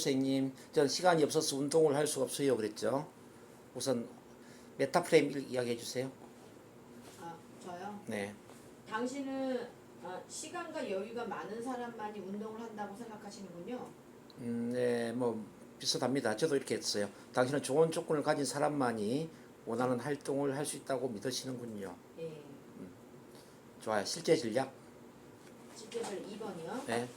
선생님, 저는 시간이 없어서 운동을 할 수가 없어요 그랬죠. 우선 메타프레임 이야기해 주세요. 아, 저요? 네. 당신은 시간과 여유가 많은 사람만이 운동을 한다고 생각하시는군요. 네, 뭐 비슷합니다. 저도 이렇게 했어요. 당신은 좋은 조건을 가진 사람만이 원하는 활동을 할 수 있다고 믿으시는군요. 예. 좋아요. 실제 전략. 실제적으로 2번이요. 네.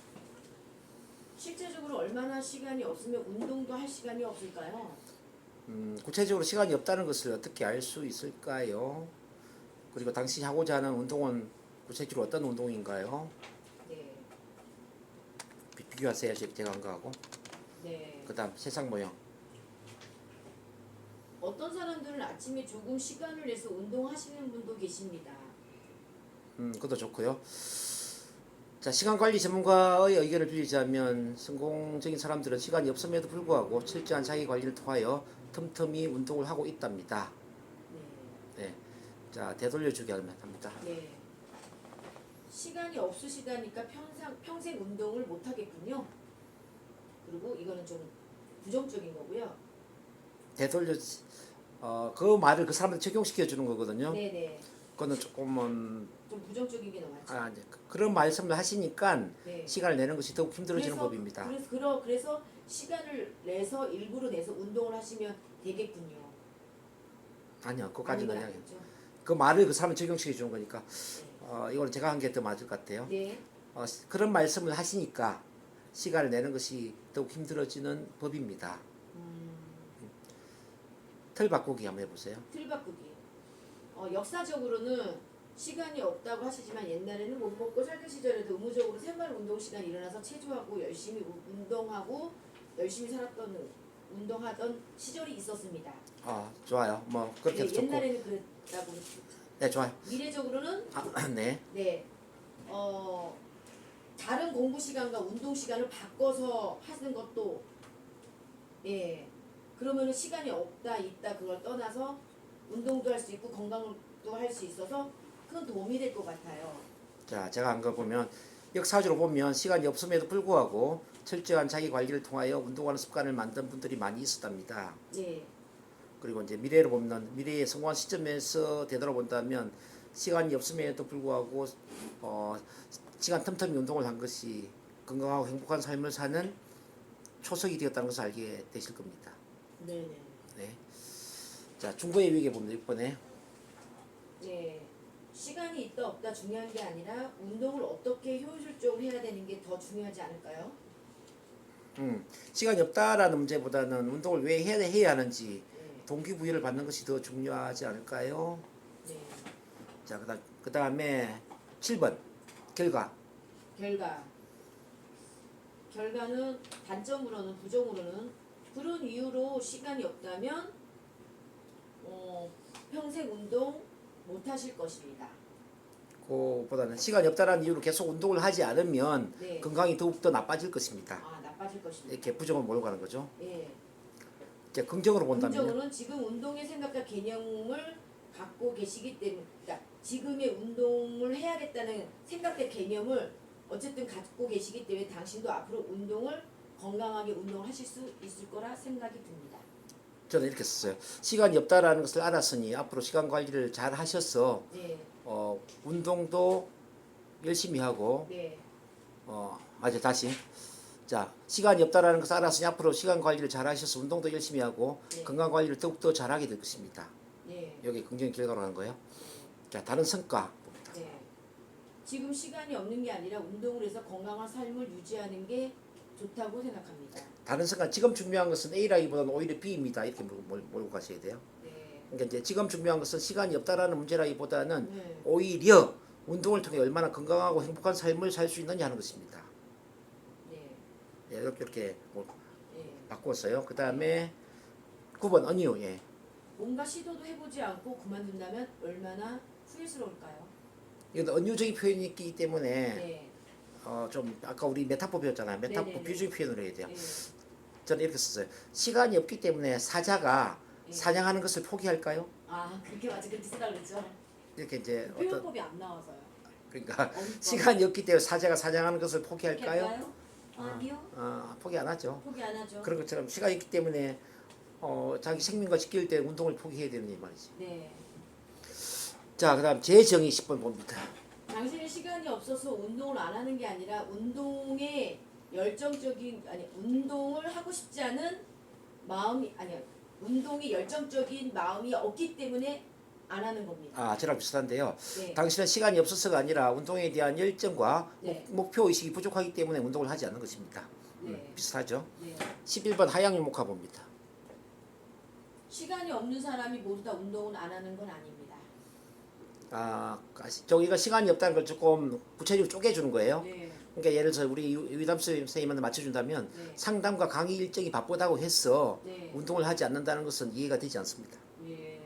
실제적으로 얼마나 시간이 없으면 운동도 할 시간이 없을까요? 구체적으로 시간이 없다는 것을 어떻게 알 수 있을까요? 그리고 당신이 하고자 하는 운동은 구체적으로 어떤 운동인가요? 네. 비교하세요. 제가 한 거하고. 네. 그 다음 세상 모형. 어떤 사람들은 아침에 조금 시간을 내서 운동하시는 분도 계십니다. 그것도 좋고요. 자, 시간관리 전문가의 의견을 빌리자면 성공적인 사람들은 시간이 없음에도 불구하고 철저한 자기관리를 통하여 틈틈이 운동을 하고 있답니다. 네. 네. 자, 되돌려주기 합니다. 네. 시간이 없으시다니까 평생 운동을 못 하겠군요. 그리고 이거는 좀 부정적인 거고요. 그 말을 그 사람한테 적용시켜 주는 거거든요. 네네. 그거는 조금은 좀 부정적인 게 너무 많죠. 이제 그런 말씀을 하시니까 네. 시간을 내는 것이 더욱 힘들어지는 법입니다. 그래서 시간을 내서 일부러 내서 운동을 하시면 되겠군요. 아니요, 그거까지는 아닌 건 아니에요. 아니죠. 그 말을 그 사람이 적용시켜 주는 거니까 네. 이거는 제가 한 게 더 맞을 것 같아요. 네. 그런 말씀을 하시니까 시간을 내는 것이 더욱 힘들어지는 법입니다. 틀 바꾸기 한번 해보세요. 틀 바꾸기. 역사적으로는 시간이 없다고 하시지만 옛날에는 못 먹고 살던 시절에도 의무적으로 새마을 운동 시간에 일어나서 체조하고 열심히 운동하고 열심히 운동하던 시절이 있었습니다. 좋아요. 뭐 그렇게 해도 네, 좋고. 옛날에는 그랬다고. 네, 좋아요. 미래적으로는 네. 네. 다른 공부 시간과 운동 시간을 바꿔서 하는 것도 예. 그러면은 시간이 없다 있다 그걸 떠나서 운동도 할 수 있고 건강도 할 수 있어서 큰 도움이 될 것 같아요. 자, 제가 한 거 보면 역사적으로 보면 시간이 없음에도 불구하고 철저한 자기 관리를 통하여 운동하는 습관을 만든 분들이 많이 있었답니다. 네. 그리고 이제 미래로 보면 미래의 성공한 시점에서 되돌아본다면 시간이 없음에도 불구하고 시간 틈틈이 운동을 한 것이 건강하고 행복한 삶을 사는 초석이 되었다는 것을 알게 되실 겁니다. 네네. 네. 자, 중보의 위기에 보면 6번에 네. 시간이 있다 없다 중요한 게 아니라 운동을 어떻게 효율적으로 해야 되는 게 더 중요하지 않을까요? 시간이 없다라는 문제보다는 운동을 왜 해야 하는지 네. 동기부여를 받는 것이 더 중요하지 않을까요? 네. 자, 그 다음에 7번 결과는 단점으로는 부정으로는 그런 이유로 시간이 없다면 평생 운동 못 하실 것입니다. 그보다는 시간이 없다라는 이유로 계속 운동을 하지 않으면 네. 건강이 더욱더 나빠질 것입니다. 나빠질 것입니다. 이렇게 부정을 몰고 가는 거죠. 예. 이제 긍정으로 본다면 긍정으로는 지금 운동의 생각과 개념을 갖고 계시기 때문에 그러니까 지금의 운동을 해야겠다는 생각과 개념을 어쨌든 갖고 계시기 때문에 당신도 앞으로 운동을 건강하게 운동하실 수 있을 거라 생각이 듭니다. 저는 이렇게 썼어요. 시간이 없다라는 것을 알았으니 앞으로 시간 관리를 잘 하셔서 네. 운동도 열심히 하고 네. 다시 자, 시간이 없다라는 것을 알았으니 앞으로 시간 관리를 잘 하셔서 운동도 열심히 하고 네. 건강 관리를 더욱더 잘하게 될 것입니다. 네. 여기 긍정 결과로 하는 거예요. 자, 다른 성과 봅니다. 네. 지금 시간이 없는 게 아니라 운동을 해서 건강한 삶을 유지하는 게 좋다고 생각합니다. 다른 성과 지금 중요한 것은 A라기보다는 오히려 B입니다. 이렇게 몰고 가셔야 돼요. 네. 그러니까 이제 지금 중요한 것은 시간이 없다라는 문제라기보다는 네. 오히려 운동을 통해 얼마나 건강하고 행복한 삶을 살 수 있느냐 하는 것입니다. 네. 예, 이렇게 네. 바꿨어요. 그 다음에 9번 언유. 예. 뭔가 시도도 해보지 않고 그만둔다면 얼마나 후회스러울까요? 이건 언유적인 표현이 있기 때문에 네. 좀 아까 우리 메타포 배웠잖아요. 메타포 네네네. 비유적인 표현을 해야 돼요. 네. 저는 이렇게 썼어요. 시간이 없기 때문에 사자가 네. 사냥하는 것을 포기할까요? 그렇게 맞아 그렇게 쓰라 그랬죠. 이렇게 이제 어떤 표현법이 안 나와서요. 그러니까 어휘법. 시간이 없기 때문에 사자가 사냥하는 것을 포기할까요? 아니요. 포기 안 하죠. 포기 안 하죠. 그런 것처럼 시간이 있기 때문에 자기 생명과 지킬 때 운동을 포기해야 되는 이 말이지. 네. 자, 그다음 재정의 10번 봅니다. 당신의 시간이 없어서 운동을 안 하는 게 아니라 운동에 열정적인 운동을 하고 싶지 않은 마음이 운동에 열정적인 마음이 없기 때문에 안 하는 겁니다. 저랑 비슷한데요. 네. 당신은 시간이 없어서가 아니라 운동에 대한 열정과 네. 목표 의식이 부족하기 때문에 운동을 하지 않는 것입니다. 네. 비슷하죠. 네. 11번 하양유목화 봅니다. 시간이 없는 사람이 모두 다 운동을 안 하는 건 아닙니다. 저기가 시간이 없다는 걸 조금 구체적으로 쪼개주는 거예요. 네. 그러니까 예를 들어서 우리 유담수 선생님한테 맞춰준다면 네. 상담과 강의 일정이 바쁘다고 해서 네. 운동을 하지 않는다는 것은 이해가 되지 않습니다. 예.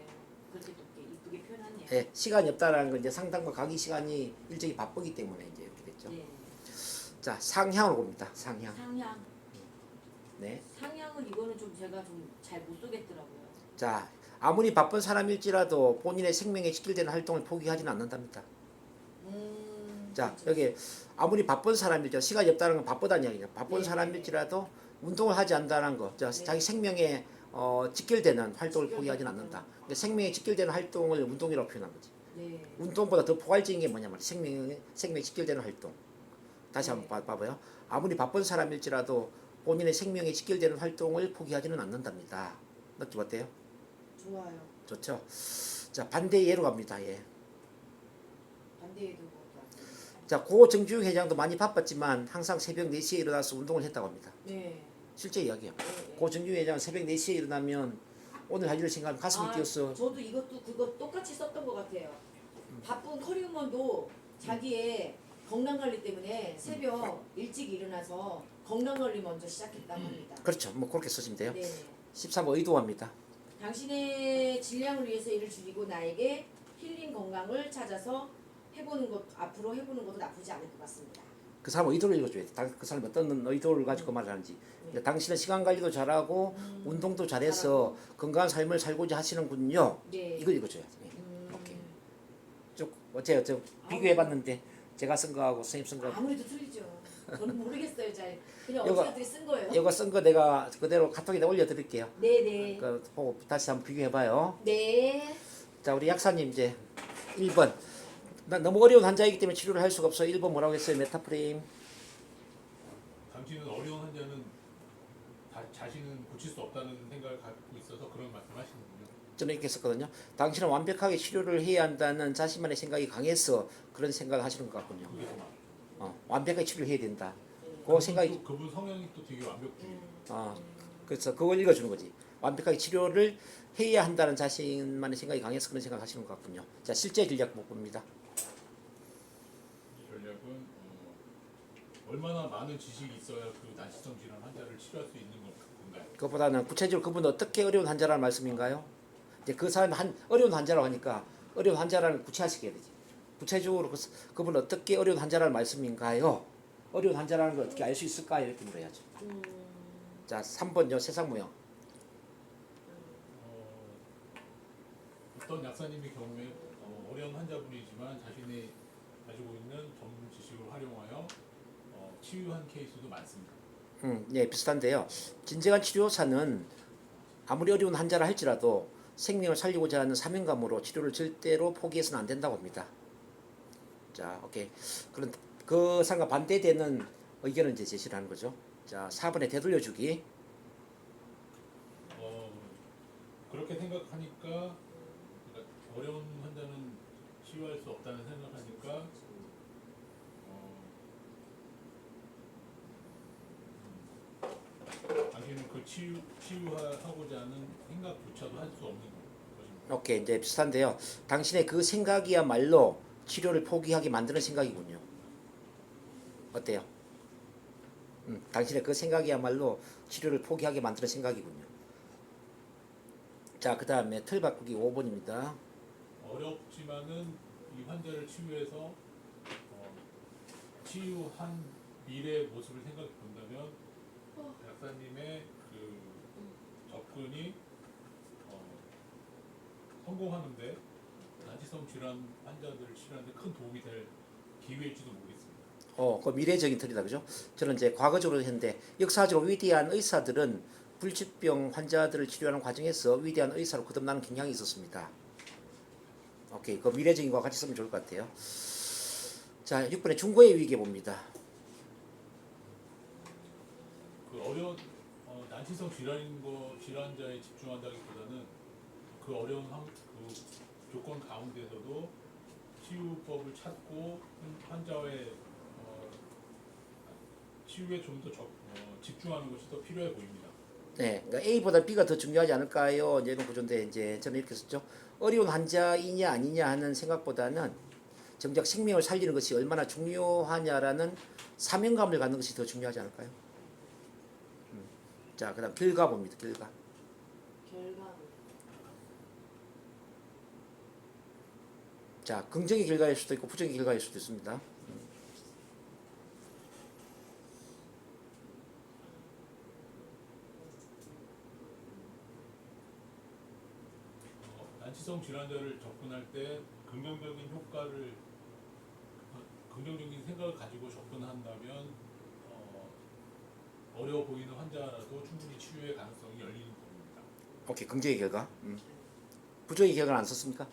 그렇게 또 이쁘게 표현하네요. 예, 시간이 없다는 건 이제 상담과 강의 시간이 일정이 바쁘기 때문에 이제 이렇게 됐죠. 네. 자, 상향으로 봅니다. 상향. 상향. 네. 상향은 이거는 좀 제가 좀 잘 못 쏘겠더라고요. 자, 아무리 바쁜 사람일지라도 본인의 생명에 직결되는 활동을 포기하지는 않는답니다. 자, 그렇죠. 여기 아무리 바쁜 사람일지라도 시간이 없다는 건 바쁘다는 이야기죠. 바쁜 네, 사람일지라도 운동을 하지 않는다는 거. 자, 네. 자기 생명에 직결되는 활동을 직결되는 포기하지는 않는다. 그러니까 생명에 직결되는 활동을 운동이라고 표현한 거지. 네. 운동보다 더 포괄적인 게 뭐냐면 생명에 직결되는 활동. 다시 네. 한번 봐봐요. 아무리 바쁜 사람일지라도 본인의 생명에 직결되는 활동을 포기하지는 않는답니다. 느낌 어때요? 좋아요. 좋죠? 자, 반대 예로 갑니다. 예. 반대에도 그것도 같습니다. 자, 고 정주영 회장도 많이 바빴지만 항상 새벽 4시에 일어나서 운동을 했다고 합니다. 네. 실제 이야기예요. 네. 고 정주영 회장은 새벽 4시에 일어나면 오늘 할 일을 생각하면 가슴이 뛰었어. 저도 이것도 그거 똑같이 썼던 것 같아요. 바쁜 커리어먼도 자기의 건강 관리 때문에 새벽 일찍 일어나서 건강 관리 먼저 시작했다고 합니다. 그렇죠. 뭐 그렇게 쓰시면 돼요. 네. 13번 의도합니다. 당신의 질량을 위해서 일을 줄이고 나에게 힐링 건강을 찾아서 앞으로 해보는 것도 나쁘지 않을 것 같습니다. 그 사람 의도를 읽어줘야 돼. 그 사람이 어떤 의도를 가지고 그 말을 하는지. 그러니까 당신은 시간 관리도 잘하고 운동도 잘해서 건강한 삶을 살고자 하시는군요. 네. 이걸 읽어줘야 돼. 오케이. 쭉 어째 비교해봤는데 제가 쓴 거하고 선생님 쓴 거. 아무래도 틀리죠. 저는 모르겠어요. 잘 그냥 이거- 어떻게 쓴 거예요. 이거 쓴 거 내가 그대로 카톡에다 올려드릴게요. 네네. 그 보고 다시 한번 비교해봐요. 네. 자, 우리 약사님 이제 1번. 난 너무 어려운 환자이기 때문에 치료를 할 수가 없어. 1번 뭐라고 했어요? 메타프레임. 당신은 어려운 환자는 자신은 고칠 수 없다는 생각을 갖고 있어서 그런 말씀하시는군요. 저는 이렇게 썼거든요. 당신은 완벽하게 치료를 해야 한다는 자신만의 생각이 강해서 그런 생각을 하시는 것 같군요. 그게 더 나아요. 완벽하게 치료를 해야 된다. 그 생각이 또 그분 성향이 또 되게 완벽주의. 그래서 그걸 읽어주는 거지. 완벽하게 치료를 해야 한다는 자신만의 생각이 강해서 그런 생각을 하시는 것 같군요. 자, 실제 전략 못 봅니다. 이 전략은 얼마나 많은 지식이 있어야 그 난치성 질환 환자를 치료할 수 있는 건가요? 그것보다는 구체적으로 그분은 어떻게 어려운 환자라는 말씀인가요? 이제 그 사람이 어려운 환자라고 하니까 어려운 환자라는 구체화시켜야 되지. 구체적으로 그분은 어떻게 어려운 환자라는 말씀인가요? 어려운 환자라는 걸 어떻게 알 수 있을까요? 이렇게 물어야죠. 자, 3번요. 세상 모형. 어떤 약사님의 경우에 어려운 환자분이지만 자신이 가지고 있는 전문 지식을 활용하여 치유한 케이스도 많습니다. 네, 비슷한데요. 진정한 치료사는 아무리 어려운 환자라 할지라도 생명을 살리고자 하는 사명감으로 치료를 절대로 포기해서는 안 된다고 합니다. 자, 오케이. 그런 그 상과 반대되는 의견을 이제 제시를 하는 거죠. 자, 4번에 되돌려주기. 그렇게 생각하니까 그러니까 어려운 환자는 치유할 수 없다는 생각하니까 당신은 그 치유하고자 하는 생각조차도 할 수 없는 것입니다. 오케이, 이제 비슷한데요. 당신의 그 생각이야말로 치료를 포기하게 만드는 생각이군요. 어때요? 당신의 그 생각이야말로 치료를 포기하게 만드는 생각이군요. 자, 그 다음에 틀 바꾸기 5번입니다. 어렵지만은 이 환자를 치유해서 치유한 미래의 모습을 생각해 본다면 약사님의 그 접근이 성공하는데 난치성 질환 환자들을 치료하는데 큰 도움이 될 기회일지도 모르겠습니다. 그 미래적인 틀이다, 그죠? 저는 이제 과거적으로 했는데 역사적으로 위대한 의사들은 불치병 환자들을 치료하는 과정에서 위대한 의사로 거듭나는 경향이 있었습니다. 오케이, 그 미래적인 거와 같이 쓰면 좋을 것 같아요. 자, 6번에 중고의 위기에 봅니다. 그 어려운 난치성 질환자에 집중한다기보다는 그 어려운 그 조건 가운데서도 치유법을 찾고 환자의 치유에 좀 더 집중하는 것이 더 필요해 보입니다. 네, 그러니까 A보다 B가 더 중요하지 않을까요? 이제 이런 구조인데 이제 저는 이렇게 썼죠. 어려운 환자이냐 아니냐 하는 생각보다는 정작 생명을 살리는 것이 얼마나 중요하냐라는 사명감을 갖는 것이 더 중요하지 않을까요? 자, 그다음 결과 봅니다. 결과. 결과. 자, 긍정의 결과일 수도 있고 부정의 결과일 수도 있습니다. 난치성 질환자를 접근할 때 긍정적인 효과를 긍정적인 생각을 가지고 접근한다면 어려워 보이는 환자라도 충분히 치유의 가능성이 열리는 부분입니다. 오케이, 긍정의 결과. 부정의 결과는 안 썼습니까?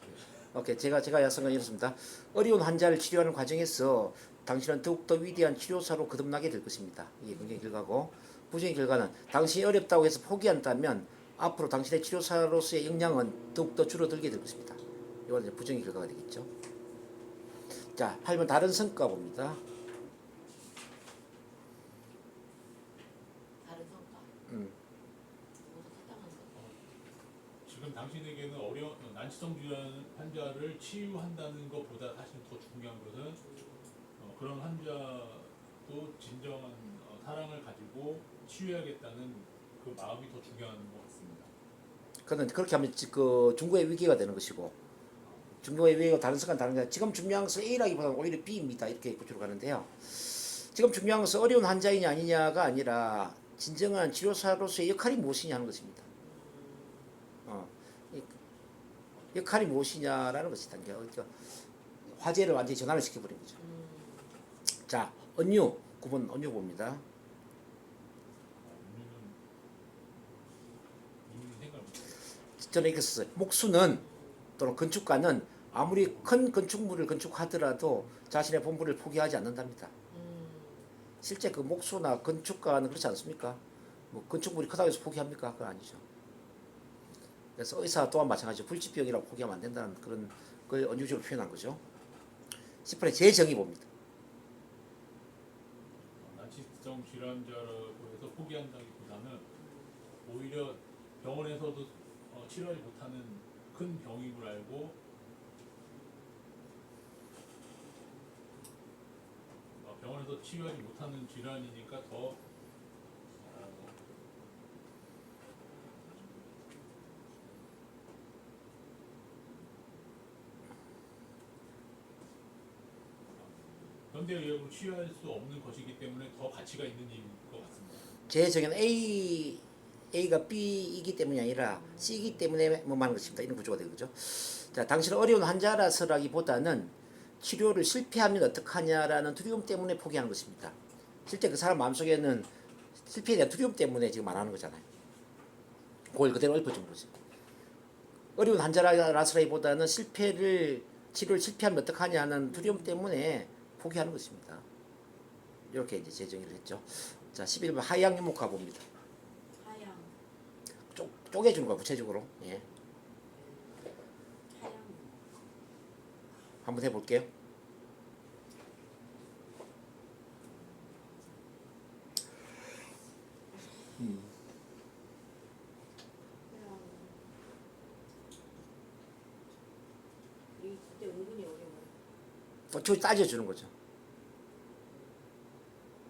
오케이, 제가 쓴 건 이렇습니다. 어려운 환자를 치료하는 과정에서 당신은 더욱더 위대한 치료사로 거듭나게 될 것입니다. 이게 긍정의 결과고, 부정의 결과는 당신이 어렵다고 해서 포기한다면 앞으로 당신의 치료사로서의 역량은 더욱더 줄어들게 될 것입니다. 이건 이제 부정의 결과가 되겠죠. 자, 8번 다른 성과 봅니다. 다른 성과. 모두 타당한 것. 지금 당신에게는 어려운 난치성 질환 환자를 치유한다는 것보다 사실 더 중요한 것은 그런 환자도 진정한 사랑을 가지고 치유해야겠다는 그 마음이 더 중요한 것 같습니다. 그는 그렇게 하면 그 중고의 위기가 되는 것이고, 중고의 위기가 다른 성과는 다른 게 지금 중요한 것은 A라기보다는 오히려 B입니다. 이렇게 구조로 가는데요. 지금 중요한 것은 어려운 환자이냐 아니냐가 아니라 진정한 치료사로서의 역할이 무엇이냐 하는 것입니다. 역할이 무엇이냐라는 것이다. 그러니까 화제를 완전히 전환을 시켜버린 거죠. 자, 언유 9번 언유 봅니다. 저는 이렇게 썼어요. 목수는 또는 건축가는 아무리 큰 건축물을 건축하더라도 자신의 본분을 포기하지 않는답니다. 실제 그 목수나 건축가는 그렇지 않습니까? 뭐 건축물이 크다고 해서 포기합니까? 그건 아니죠. 그래서 의사 또한 마찬가지죠. 불치병이라고 포기하면 안 된다는 그런 걸 언유적으로 표현한 거죠. 10번에 재정의 봅니다. 난치성 질환자라고 해서 포기한다기보다는 오히려 병원에서도 치료하지 못하는 큰 병인 걸 알고 병원에서 치유하지 못하는 질환이니까 더 현대의학으로 치유할 수 없는 것이기 때문에 더 가치가 있는 일인 것 같습니다. 재정의는 A가 B이기 때문이 아니라 C이기 때문에 뭐만 것입니다. 이런 구조가 되죠. 자, 당신은 어려운 환자라서라기보다는 치료를 실패하면 어떡하냐라는 두려움 때문에 포기하는 것입니다. 실제 그 사람 마음속에는 실패에 대한 두려움 때문에 지금 말하는 거잖아요. 그걸 그대로 읊어준 거죠. 어려운 환자라서라기보다는 치료를 실패하면 어떡하냐는 두려움 때문에 포기하는 것입니다. 이렇게 이제 재정의를 했죠. 자, 11번 하향 유목화 봅니다. 하향. 쪼개주는 거야, 구체적으로. 예. 하향. 한번 해볼게요. 이 그때 은근히 어려워. 저 따져주는 거죠.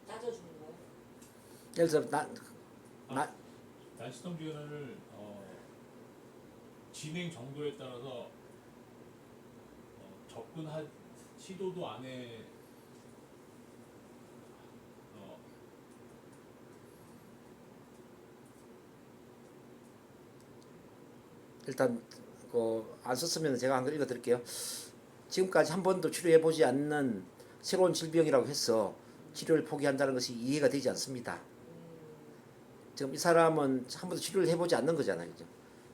따져주는 거예요. 예를 들어 난치성 질환을 진행 정도에 따라서 접근할 시도도 안 해. 일단 안 썼으면 제가 한 걸 읽어드릴게요. 지금까지 한 번도 치료해보지 않는 새로운 질병이라고 해서 치료를 포기한다는 것이 이해가 되지 않습니다. 지금 이 사람은 한 번도 치료를 해보지 않는 거잖아요. 그죠?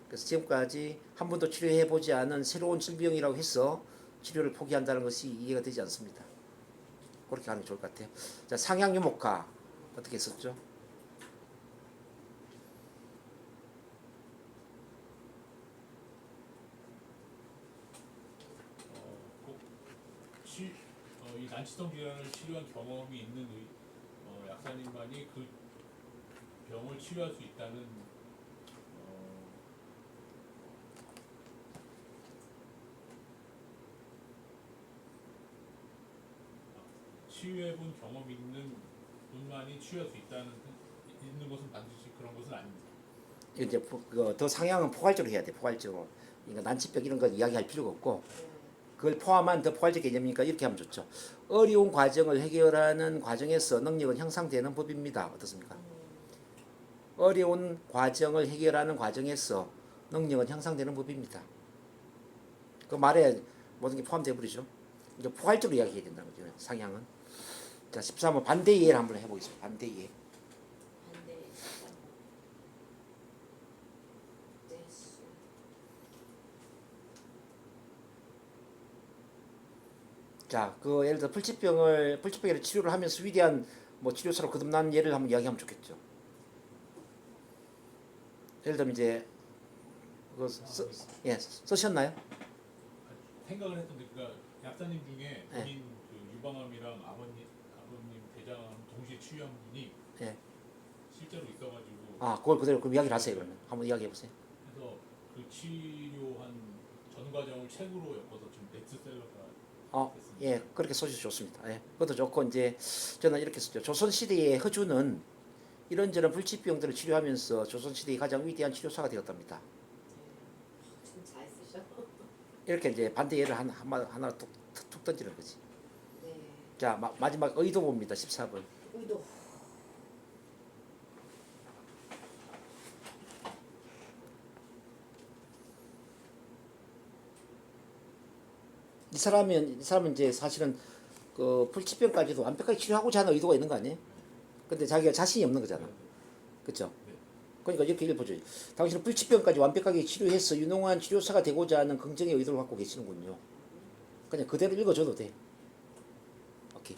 그래서 지금까지 한 번도 치료해보지 않은 새로운 질병이라고 해서 치료를 포기한다는 것이 이해가 되지 않습니다. 그렇게 하는 게 좋을 것 같아요. 자, 상향유목화 어떻게 했었죠? 꼭 이 난치성 질환을 치료한 경험이 있는 약사님만이 그 병을 치료할 수 있다는 치유해본 경험 있는 분만이 치유할 수 있는 것은 반드시 그런 것은 아닙니다. 이제 더 상향은 포괄적으로 해야 돼. 포괄적으로. 그러니까 난치병 이런 거 이야기할 필요가 없고 그걸 포함한 더 포괄적 개념이니까 이렇게 하면 좋죠. 어려운 과정을 해결하는 과정에서 능력은 향상되는 법입니다. 어떻습니까? 어려운 과정을 해결하는 과정에서 능력은 향상되는 법입니다. 그 말에 모든 게 포함되어 버리죠. 이제 포괄적으로 이야기해야 된다는 거죠. 상향은. 자, 13번 반대 이해를 한번 해보겠습니다. 반대 이해. 반대. 자, 그 예를 들어 불치병을 치료를 하면서 위대한 뭐 치료사로 거듭난 예를 한번 이야기하면 좋겠죠. 예를 들면 이제 그거 쓰셨나요? 생각을 했던데 그러니까 약사님 중에 네. 본인 그 유방암이랑 아버님 대장암 동시에 치유한 분이 예. 실제로 있어가지고 아, 그걸 그대로 그럼 이야기를 하세요. 그러면 한번 이야기해 보세요. 그래서 그 치료한 전 과정을 책으로 엮어서 지금 베스트셀러가 됐습니다. 예, 그렇게 써주셔서 좋습니다. 예, 그것도 좋고 이제 저는 이렇게 썼죠. 조선 시대의 허주는 이런저런 불치병들을 치료하면서 조선 시대의 가장 위대한 치료사가 되었답니다. 좀잘 쓰셔. 이렇게 이제 반대 예를 하나 툭 던지는 거지. 네. 자, 마지막 의도 봅니다. 14번. 의도. 이 사람은 이제 사실은 그 불치병까지도 완벽하게 치료하고자 하는 의도가 있는 거 아니에요? 근데 자기가 자신이 없는 거잖아. 그렇죠? 그러니까 이렇게 읽어보죠. 당신은 불치병까지 완벽하게 치료해서 유능한 치료사가 되고자 하는 긍정의 의도를 갖고 계시는군요. 그냥 그대로 읽어줘도 돼. 오케이.